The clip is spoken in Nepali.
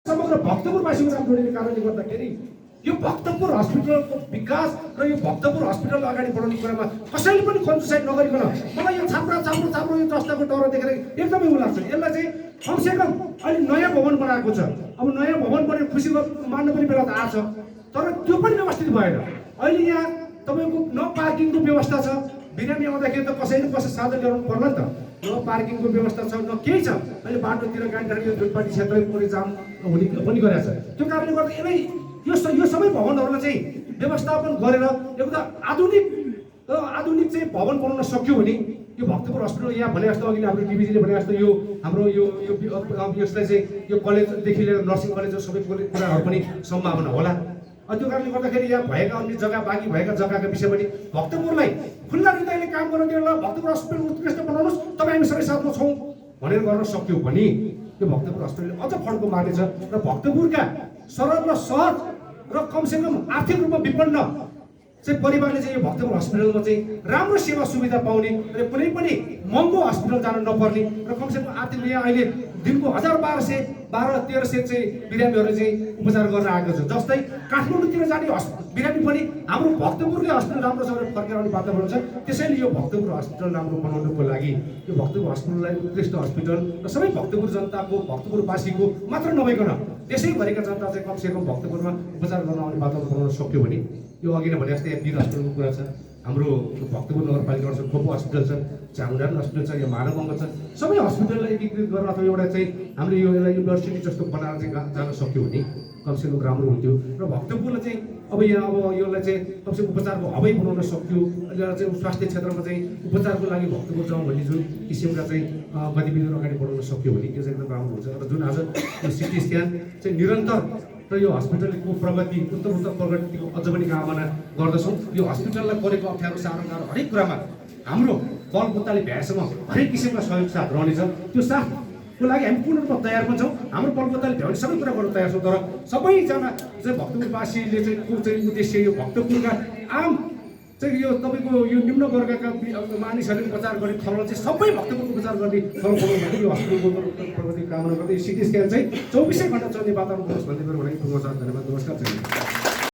समग्र भक्तपुरवासीको नाम जोडिने कारणले गर्दाखेरि यो भक्तपुर हस्पिटलको विकास र यो भक्तपुर हस्पिटल अगाडि बढाउने कुरामा कसैले पनि कन्जुसाइड नगरिकन मलाई यो छाप्रो यो चस्ताको डर देखेर एकदमै उ लाग्छ। यसलाई चाहिँ कमसेकम अहिले नयाँ भवन बनाएको छ। अब नयाँ भवन बनेर खुसी मान्नु पनि बेला त आछ, तर त्यो पनि व्यवस्थित भएन। अहिले यहाँ तपाईँको न पार्किङको व्यवस्था छ। बिरामी आउँदाखेरि त कसैले कसै साधन ल्याउनु पर्ला नि त। न पार्किङको व्यवस्था छ, न केही छ। अहिले बाटोतिर गाडी जुटपाटी क्षेत्र पनि जाम हुने पनि गरेको छ। त्यो कारणले गर्दा यो सबै भवनहरूलाई चाहिँ व्यवस्थापन गरेर एउटा आधुनिक चाहिँ भवन बनाउन सक्यो भने यो भक्तपुर हस्पिटल यहाँ भने जस्तो अघि हाम्रो टिभीजीले भने जस्तो यो हाम्रो यो यसलाई चाहिँ यो कलेजदेखि लिएर नर्सिङ कलेज सबै कुराहरू पनि सम्भावना होला। त्यो कारणले गर्दाखेरि यहाँ भएका अन्य जग्गा बाँकी भएका जग्गाका विषय पनि भक्तपुरलाई खुल्ला हृदयले काम गर्न दिएर भक्तपुर हस्पिटल उत्कृष्ट बनाउनुहोस्, तपाईँ हामी सबै साथमा छौँ भनेर गर्न सक्यौँ भने यो भक्तपुर हस्पिटलले अझ फड्को मार्नेछ र भक्तपुरका सरल र सहज र कमसेकम आर्थिक रूपमा विपन्न चाहिँ परिवारले चाहिँ यो भक्तपुर हस्पिटलमा चाहिँ राम्रो सेवा सुविधा पाउने र कुनै पनि महँगो हस्पिटल जान नपर्ने र कमसेकम आर्थिक यहाँ अहिले दिनको 1200-1300 चाहिँ बिरामीहरू चाहिँ उपचार गर्न आएको छ। जस्तै काठमाडौँतिर जाने बिरामी पनि हाम्रो भक्तपुरकै हस्पिटल राम्रो छ भनेर फर्केर आउने वातावरण छ। त्यसैले यो भक्तपुर हस्पिटल राम्रो बनाउनको लागि यो भक्तपुर हस्पिटललाई उत्कृष्ट हस्पिटल र सबै भक्तपुर जनताको भक्तपुरवासीको मात्र नभइकन देशैभरिका जनता चाहिँ कमसेकम भक्तपुरमा उपचार गर्न आउने वातावरण बनाउन सक्यो भने यो अघि नै भने जस्तै यहाँ वीर हस्पिटलको कुरा छ, हाम्रो भक्तपुर नगरपालिकामा छ, खोपो हस्पिटल छ, चामुण्डान हस्पिटल छ, यहाँ मानवङ्ग छ। सबै हस्पिटललाई एकीकृत गरेर अथवा एउटा चाहिँ हामीले यो यसलाई युनिभर्सिटी जस्तो बनाएर चाहिँ जान सक्यो भने कमसेकम राम्रो हुन्थ्यो र भक्तपुरलाई चाहिँ अब यहाँ यसलाई चाहिँ कमसेकम उपचारको हबै बनाउन सक्यो। यसलाई चाहिँ स्वास्थ्य क्षेत्रमा चाहिँ उपचारको लागि भक्तपुर जाउँ भन्ने जुन किसिमका चाहिँ गतिविधिहरू अगाडि बढाउन सक्यो भने त्यो चाहिँ एकदम राम्रो हुन्छ। र जुन आज यो सिटी स्क्यान चाहिँ निरन्तर र यो हस्पिटलको प्रगति उत्तर प्रगतिको अझ पनि कामना गर्दछौँ। यो हस्पिटललाई परेको अप्ठ्यारो साह्रो हरेक कुरामा हाम्रो बलबुताले भ्याएसम्म हरेक किसिमका सहयोग साथ रहनेछ। त्यो साथको लागि हामी पूर्ण रूपमा तयार पनि छौँ। हाम्रो बलबुताले भ्याउने सबै कुरा गर्न तयार छौँ। तर सबैजना चाहिँ भक्तपुरवासीले चाहिँ को चाहिँ उद्देश्य यो भक्तपुरका आम चाहिँ यो तपाईँको यो निम्न वर्गका मानिसहरूले उपचार गर्ने थलो चाहिँ सबै भक्तपुरको उपचार गर्ने थलो बनाउनु यो हस्पिटलको प्रगति कामना गर्दै सिटी स्क्यान चाहिँ 24 घण्टा चल्ने वातावरण होस् भन्ने मेरो भनाइ पूर्व धन्यवाद। नमस्कार।